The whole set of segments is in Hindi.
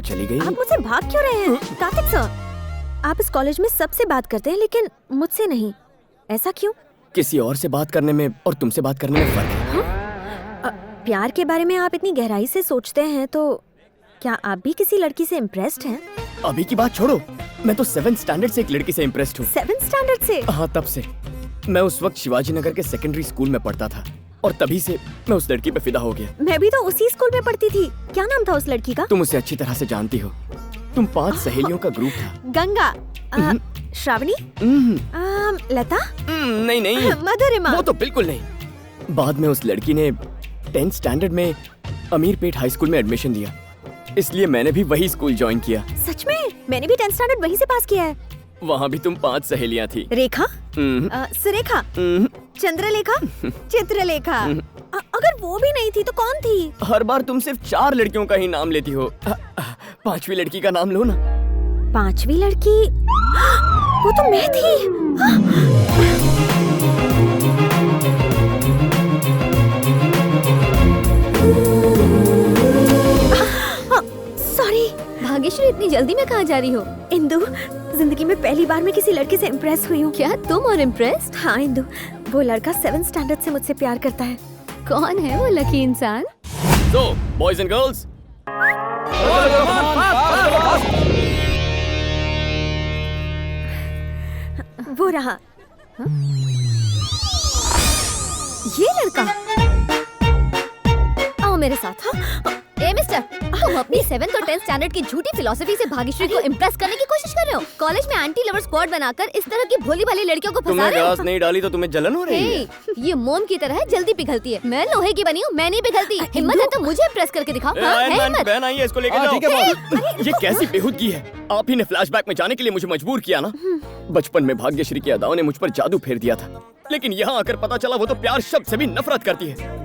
कहाँ चली गई? आप मुझसे भाग क्यों रहे हैं? कार्तिक सर, आप इस कॉलेज में सबसे बात करते हैं लेकिन मुझसे नहीं, ऐसा क्यों? किसी और से बात करने में और तुमसे बात करने में फर्क है। प्यार के बारे में आप इतनी गहराई से सोचते हैं तो क्या आप भी किसी लड़की से इम्प्रेस्ड हैं? अभी की बात छोड़ो, मैं तो 7th स्टैंडर्ड से एक लड़की से इम्प्रेस्ड हूँ। 7th स्टैंडर्ड से? हाँ, तब से। मैं उस वक्त शिवाजी नगर के सेकेंडरी स्कूल में पढ़ता था और तभी से मैं उस लड़की पे फिदा हो गया। मैं भी तो उसी स्कूल में पढ़ती थी। क्या नाम था उस लड़की का? तुम उसे अच्छी तरह से जानती हो। तुम 5 सहेलियों का ग्रुप था। गंगा, श्रावणी, लता, नहीं नहीं, मधुरिमा। वो तो बिल्कुल नहीं। बाद में उस लड़की ने 10th स्टैंडर्ड में अमीरपेट हाई स्कूल में एडमिशन दिया, इसलिए मैंने भी वही स्कूल ज्वाइन किया। सच में? मैंने भी 10th स्टैंडर्ड वहीं से पास किया है। वहाँ भी तुम 5 सहेलियाँ थी। रेखा, सुरेखा, चंद्रलेखा, चित्रलेखा। अगर वो भी नहीं थी तो कौन थी? हर बार तुम सिर्फ 4 लड़कियों का ही नाम लेती हो। 5वीं लड़की का नाम लो ना। 5वीं लड़की? वो तो मैं थी। सॉरी। भाग्यश्री, इतनी जल्दी में कहाँ जा रही हो? इंदु, जिंदगी में पहली बार मैं किसी लड़के से इम्प्रेस हुई हूँ। क्या तुम और इम्प्रेस्ड? हाँ इंदु, वो लड़का 7th स्टैंडर्ड से मुझसे प्यार करता है। कौन है वो लकी इंसान? So, boys and girls, वो रहा। ये लड़का? आओ मेरे साथ। ए मिस्टर, तुम अपनी 7th और 10th स्टैंडर्ड की झूठी फिलॉसफी से भाग्यश्री को इम्प्रेस करने की कोशिश कर रहे हो। कॉलेज में एंटी लवर स्क्वाड बनाकर इस तरह की भोली भाली लड़कियों को फंसा तुमने रहे हो। गैस नहीं डाली तो तुम्हें जलन हो रही है? ये मोम की तरह जल्दी पिघलती है। मैं लोहे की बनी हूँ, मैं नहीं पिघलती। हिम्मत है तो मुझे इम्प्रेस करके दिखाओ। हाँ, है हिम्मत? बहन आई है, इसको लेकर जाओ। ये कैसी बेहूदगी है? आप ही ने फ्लैशबैक में जाने के लिए मुझे मजबूर किया ना। बचपन में भाग्यश्री की अदाओं ने मुझ पर जादू फेर दिया था, लेकिन यहाँ आकर पता चला वो तो प्यार शब्द से भी नफरत करती है।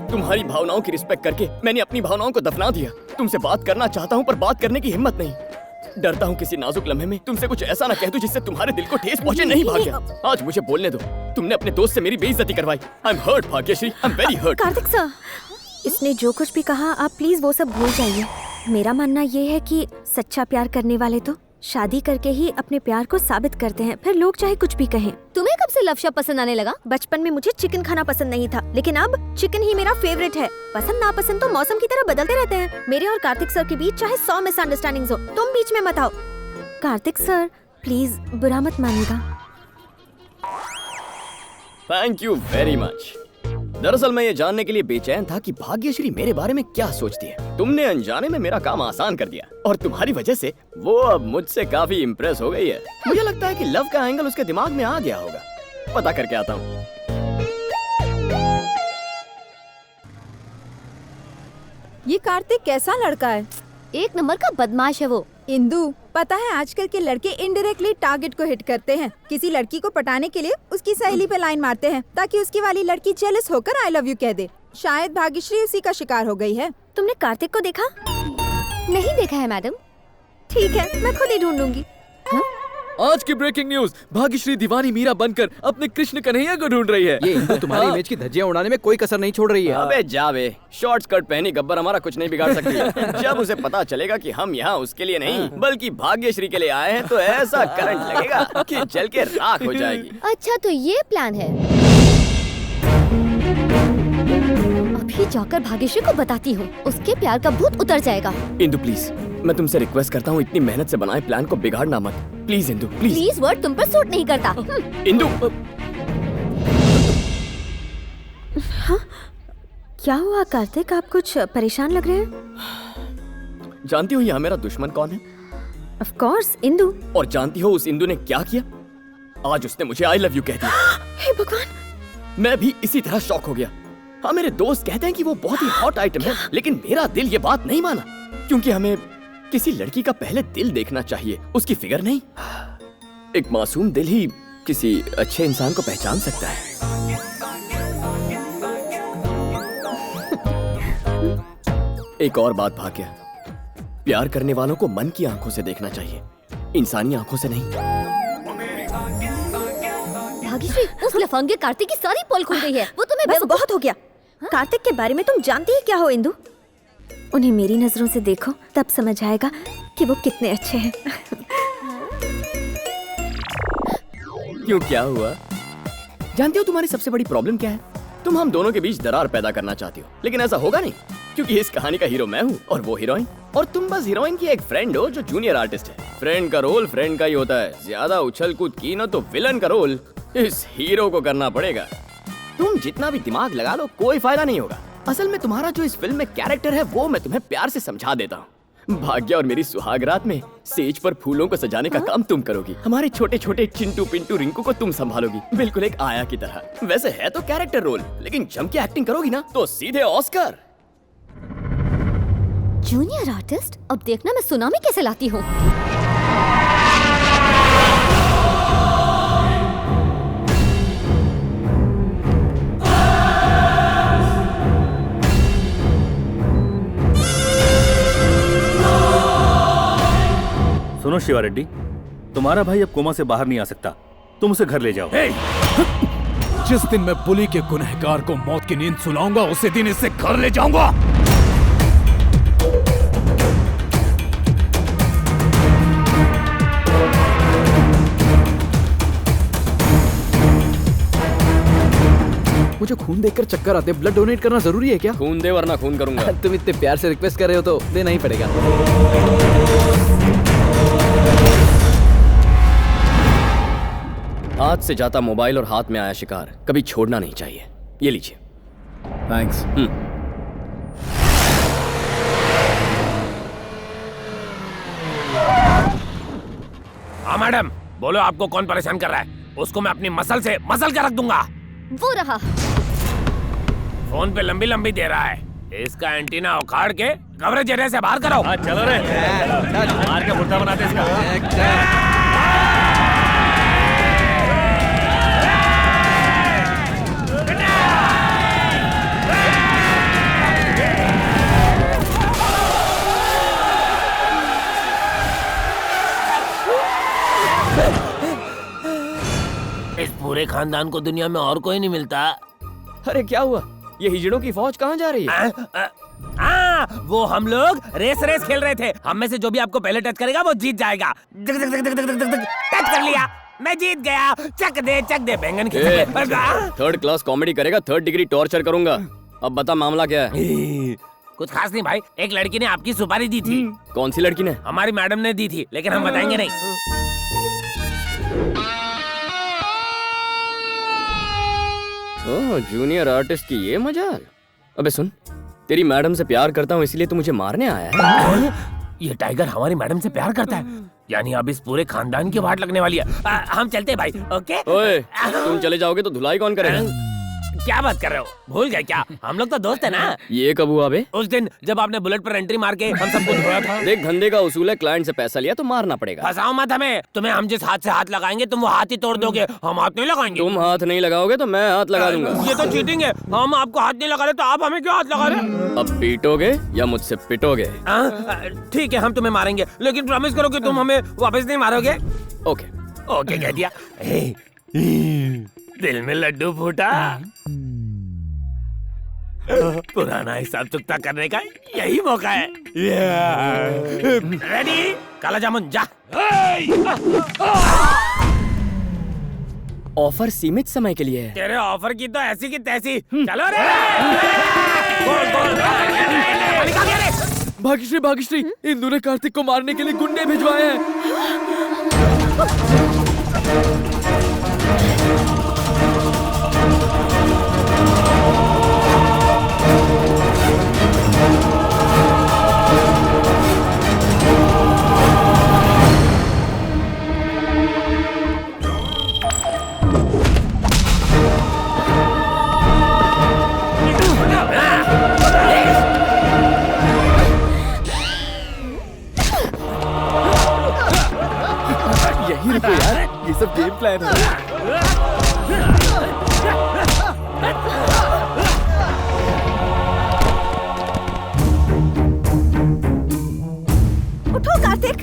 तुम्हारी भावनाओं की रिस्पेक्ट करके मैंने अपनी भावनाओं को दफना दिया। तुमसे बात करना चाहता हूँ पर बात करने की हिम्मत नहीं। डरता हूँ किसी नाजुक लम्हे में तुमसे कुछ ऐसा ना कह दूं जिससे तुम्हारे दिल को ठेस पहुंचे। नहीं भाग्य, आज मुझे बोलने दो। तुमने अपने दोस्त से मेरी बेइज्जती करवाई। I am hurt Bhagyashree, I am very hurt. Kartik sir, इसने जो कुछ भी कहा आप प्लीज वो सब भूल जाइए। मेरा मानना ये है कि सच्चा प्यार करने वाले तो शादी करके ही अपने प्यार को साबित करते हैं, फिर लोग चाहे कुछ भी कहें। तुम्हें कब से लव शब्द पसंद आने लगा? बचपन में मुझे चिकन खाना पसंद नहीं था, लेकिन अब चिकन ही मेरा फेवरेट है। पसंद नापसंद तो मौसम की तरह बदलते रहते हैं। मेरे और कार्तिक सर के बीच चाहे 100 मिसअंडरस्टैंडिंग्स हो, तुम बीच में मत आओ। कार्तिक सर प्लीज बुरा मत मानिएगा। Thank you very much. दरअसल मैं ये जानने के लिए बेचैन था कि भाग्यश्री मेरे बारे में क्या सोचती है। तुमने अनजाने में मेरा काम आसान कर दिया और तुम्हारी वजह से वो अब मुझसे काफी इम्प्रेस हो गई है। मुझे लगता है कि लव का एंगल उसके दिमाग में आ गया होगा। पता करके आता हूँ। ये कार्तिक कैसा लड़का है? एक नंबर का बदमाश है वो। इंदु, पता है आजकल के लड़के इनडायरेक्टली टारगेट को हिट करते हैं। किसी लड़की को पटाने के लिए उसकी सहेली पे लाइन मारते हैं ताकि उसकी वाली लड़की जेलस होकर आई लव यू कह दे। शायद भाग्यश्री उसी का शिकार हो गई है। तुमने कार्तिक को देखा? नहीं देखा है मैडम। ठीक है, मैं खुद ही ढूंढूंगी। आज की ब्रेकिंग न्यूज, भाग्यश्री दीवानी मीरा बनकर अपने कृष्ण कन्हैया को ढूंढ रही है। ये इंदु तुम्हारी इमेज की धज्जियां उड़ाने में कोई कसर नहीं छोड़ रही है। अबे जावे, शॉर्ट स्कर्ट पहनी गब्बर हमारा कुछ नहीं बिगाड़ सकती। जब उसे पता चलेगा कि हम यहाँ उसके लिए नहीं बल्कि भाग्यश्री के लिए आए हैं तो ऐसा करंट लगेगा कि जल के राख हो जाएगी। अच्छा तो ये प्लान है। अभी जाकर भाग्यश्री को बताती हूँ, उसके प्यार का भूत उतर जाएगा। इंदु प्लीज, मैं तुमसे रिक्वेस्ट करता हूँ, इतनी मेहनत से बनाए प्लान को बिगाड़ना मत। Please Indu, please. Please word तुम पर सूट नहीं करता। इंदु। हाँ? क्या हुआ कार्तिक, आप कुछ परेशान लग रहे हैं? जानती हो यहाँ मेरा दुश्मन कौन है? Of course Indu. और जानती हो उस इंदु ने क्या किया? आज उसने मुझे आई लव यू कह दिया। हे भगवान, मैं भी इसी तरह शॉक हो गया। हाँ, मेरे दोस्त कहते हैं कि वो बहुत ही हॉट आइटम है, लेकिन मेरा दिल ये बात नहीं माना, क्योंकि हमें किसी लड़की का पहले दिल देखना चाहिए, उसकी फिगर नहीं। एक मासूम दिल ही किसी अच्छे इंसान को पहचान सकता है। एक और बात भाग्य, प्यार करने वालों को मन की आंखों से देखना चाहिए, इंसानी आंखों से नहीं। भाग्यश्री, उस लफंगे कार्तिक की सारी पोल खुल गई है। वो तुम्हें बस बहुत हो गया। कार्तिक के बारे में तुम जानती ही क्या हो इंदु? उन्हें मेरी नजरों से देखो, तब समझ आएगा कि वो कितने अच्छे हैं। क्यों, क्या हुआ? जानती हो तुम्हारी सबसे बड़ी प्रॉब्लम क्या है? तुम हम दोनों के बीच दरार पैदा करना चाहती हो, लेकिन ऐसा होगा नहीं, क्योंकि इस कहानी का हीरो मैं हूँ और वो हीरोइन, और तुम बस हीरोइन की एक फ्रेंड हो जो जूनियर आर्टिस्ट है। फ्रेंड का रोल फ्रेंड का ही होता है। ज्यादा उछल कूद की ना तो विलन का रोल इस हीरो को करना पड़ेगा। तुम जितना भी दिमाग लगा लो कोई फायदा नहीं होगा। असल में तुम्हारा जो इस फिल्म में कैरेक्टर है वो मैं तुम्हें प्यार से समझा देता हूँ। भाग्य और मेरी सुहाग रात में सेज पर फूलों को सजाने का काम तुम करोगी। हमारे छोटे छोटे चिंटू पिंटू रिंकू को तुम संभालोगी, बिल्कुल एक आया की तरह। वैसे है तो कैरेक्टर रोल, लेकिन जम के एक्टिंग करोगी ना तो सीधे ऑस्कर। Junior artist? अब देखना मैं सुनामी कैसे लाती हूँ। सुनो शिवा रेड्डी, तुम्हारा भाई अब कोमा से बाहर नहीं आ सकता, तुम उसे घर ले जाओ। जिस दिन मैं पुली के गुनहगार को मौत की नींद सुलाऊंगा उसी दिन इसे घर ले जाऊंगा। मुझे खून देखकर चक्कर आते हैं। ब्लड डोनेट करना जरूरी है क्या? खून दे वरना खून करूंगा। तुम इतने प्यार से रिक्वेस्ट कर रहे हो तो देना ही पड़ेगा। हाथ से जाता मोबाइल और हाथ में आया शिकार कभी छोड़ना नहीं चाहिए। ये लीजिए। थैंक्स। हाँ मैडम, बोलो आपको कौन परेशान कर रहा है? उसको मैं अपनी मसल से मसल के रख दूंगा। वो रहा। फोन पे लंबी लंबी दे रहा है। इसका एंटीना उखाड़ के कवरेज एरिया से बाहर करो। चलो रे, मार के मुर्दा बनाते इसका। इस पूरे खानदान को दुनिया में और कोई नहीं मिलता। अरे क्या हुआ? ये हिजड़ों की फौज कहाँ जा रही है? वो हम लोग रेस खेल रहे थे। हम में से जो भी आपको पहले टच करेगा वो जीत जाएगा। टच कर लिया, मैं जीत गया। चक दे बैंगन की। थर्ड क्लास कॉमेडी करेगा, 3rd डिग्री टॉर्चर करूंगा। अब बता मामला क्या है? कुछ खास नहीं भाई, एक लड़की ने आपकी सुपारी दी थी। कौन सी लड़की ने? हमारी मैडम ने दी थी, लेकिन हम बताएंगे नहीं। ओह, जूनियर आर्टिस्ट की ये मजाल। अबे सुन, तेरी मैडम से प्यार करता हूँ इसलिए तू मुझे मारने आया है? ये टाइगर हमारी मैडम से प्यार करता है, यानी अब इस पूरे खानदान की वाट लगने वाली है। हम चलते हैं भाई। ओके। ओए, तुम चले जाओगे तो धुलाई कौन करेगा? क्या बात कर रहे हो? भूल गए क्या? हम लोग तो दोस्त है ना। ये कब हुआ बे? उस दिन जब आपने बुलेट पर एंट्री मार के हम सबको धोया था। देख, धंधे का उसूल है, क्लाइंट से पैसा लिया तो मारना पड़ेगा। फंसाओ मत हमें। तुम्हें हम जिस हाथ से हाथ लगाएंगे तुम वो हाथ ही तोड़ दोगे। हम हाथ नहीं लगाएंगे। तुम हाथ नहीं लगाओगे तो मैं हाथ लगा दूंगा। ये तो चीटिंग है। हम आपको हाथ नहीं लगा रहे तो आप हमें क्यों हाथ लगा रहे? अब पीटोगे या मुझसे पिटोगे? ठीक है, हम तुम्हें मारेंगे, लेकिन प्रॉमिस करो कि तुम हमें वापस नहीं मारोगे। ओके। ओके कह दिया। दिल में लड्डू फूटा। पुराना हिसाब चुकता करने का यही मौका है। रेडी? काला जामुन जा। ऑफर सीमित समय के लिए है। तेरे ऑफर की तो ऐसी की तैसी। चलो रे। भाग्यश्री, इंदु ने कार्तिक को मारने के लिए गुंडे भिजवाए हैं। यही रुको यार, ये सब गेम प्लान है। उठो कार्तिक,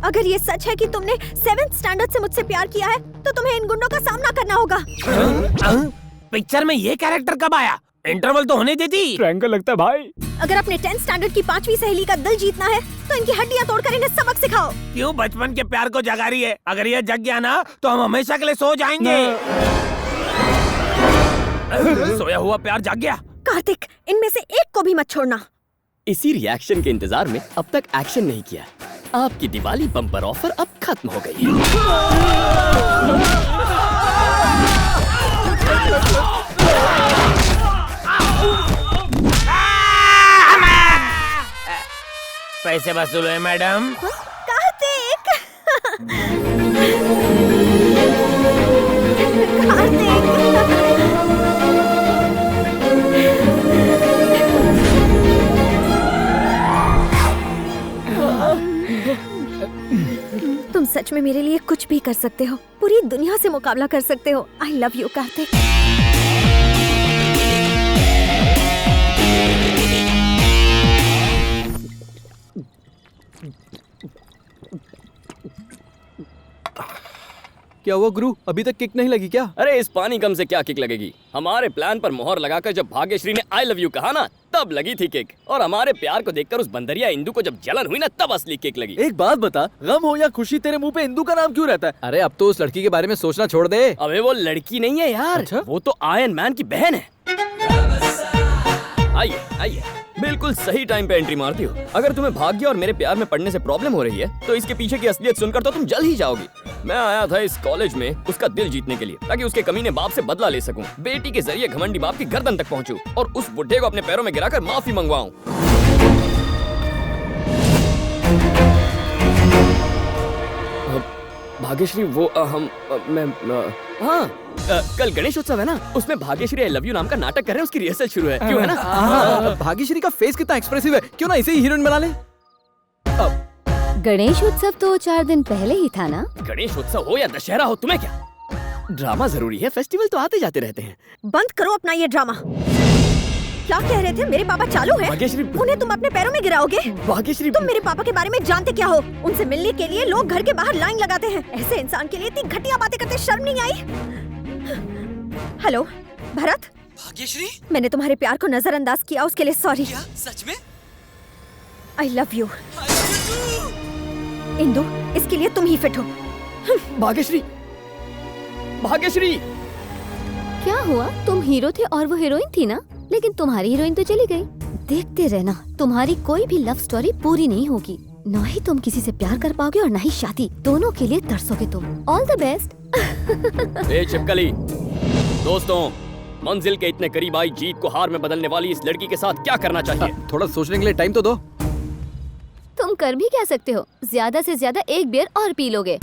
अगर ये सच है कि तुमने 7th स्टैंडर्ड से मुझसे प्यार किया है तो तुम्हें इन गुंडों का सामना करना होगा। पिक्चर में ये कैरेक्टर कब आया? इंटरवल तो होने देती। ट्रायंगल लगता है भाई। अगर अपने 10th स्टैंडर्ड की 5वीं सहेली का दिल जीतना है तो इनकी हड्डियां तोड़कर इन्हें सबक सिखाओ। क्यों बचपन के प्यार को जगा रही है? अगर ये जग गया ना तो हम हमेशा के लिए सो जाएंगे। सोया हुआ प्यार जाग गया। कार्तिक, इनमें से एक को भी मत छोड़ना। इसी रिएक्शन के इंतजार में अब तक एक्शन नहीं किया। आपकी दिवाली बम्पर ऑफर अब खत्म हो गई है। पैसे वसूल हुए मैडम। कार्तिक कार्तिक तुम सच में मेरे लिए कुछ भी कर सकते हो, पूरी दुनिया से मुकाबला कर सकते हो। I love you Kartik. क्या हुआ गुरु, अभी तक किक नहीं लगी क्या? अरे इस पानी कम से क्या किक लगेगी? हमारे प्लान पर मोहर लगाकर जब भाग्यश्री ने आई लव यू कहा ना, तब लगी थी किक। और हमारे प्यार को देखकर उस बंदरिया इंदु को जब जलन हुई ना, तब असली किक लगी। एक बात बता, गम हो या खुशी तेरे मुंह पे इंदु का नाम क्यों रहता है? अरे अब तो उस लड़की के बारे में सोचना छोड़ दे। अबे वो लड़की नहीं है यार। अच्छा? वो तो आयरन मैन की बहन है। आइए आइए, बिल्कुल सही टाइम पे एंट्री मारती हो। अगर तुम्हें भाग्य और मेरे प्यार में पढ़ने से प्रॉब्लम हो रही है तो इसके पीछे की असलियत सुनकर तो तुम जल ही जाओगी। मैं आया था इस कॉलेज में उसका दिल जीतने के लिए, ताकि उसके कमीने बाप से बदला ले सकूं, बेटी के जरिए घमंडी बाप की गर्दन तक पहुंचूं और उस बुढ़े को अपने पैरों में गिराकर माफी मंगवाऊं। भाग्यश्री वो कल गणेश उत्सव है ना, उसमें भाग्यश्री आई लव यू नाम का नाटक कर रहे हैं, उसकी रिहर्सल शुरू है। क्यों है ना? भाग्यश्री का फेस कितना एक्सप्रेसिव है, क्यों ना इसे ही हीरोइन बना ले। गणेश उत्सव तो 4 दिन पहले ही था ना। गणेश उत्सव हो या दशहरा हो, तुम्हें क्या? ड्रामा जरूरी है, फेस्टिवल तो आते जाते रहते हैं। बंद करो अपना ये ड्रामा। क्या कह रहे थे? मेरे पापा चालू हैं? भाग्यश्री, उन्हें तुम अपने पैरों में गिराओगे? भाग्यश्री, तुम मेरे पापा के बारे में जानते क्या हो? उनसे मिलने के लिए लोग घर के बाहर लाइन लगाते हैं। ऐसे इंसान के लिए इतनी घटिया बातें करते शर्म नहीं आई? हेलो भरत। भाग्यश्री, मैंने तुम्हारे प्यार को नजरअंदाज किया, उसके लिए सॉरी। क्या सच में? आई लव यू इंदु, इसके लिए तुम ही फिट हो। भाग्यश्री, भाग्यश्री। क्या हुआ? तुम हीरो थे और वो हीरोइन थी ना, लेकिन तुम्हारी हीरोइन तो चली गई। देखते रहना, तुम्हारी कोई भी लव स्टोरी पूरी नहीं होगी। ना ही तुम किसी से प्यार कर पाओगे और ना ही शादी, दोनों के लिए तरसोगे तुम। All the best. ए छिपकली, दोस्तों, मंजिल के इतने करीब आई जीत को हार में बदलने वाली इस लड़की के साथ क्या करना चाहिए? थोड़ा सोचने के लिए टाइम तो दो। तुम कर भी क्या सकते हो? ज्यादा से ज्यादा एक बियर और पी लोगे।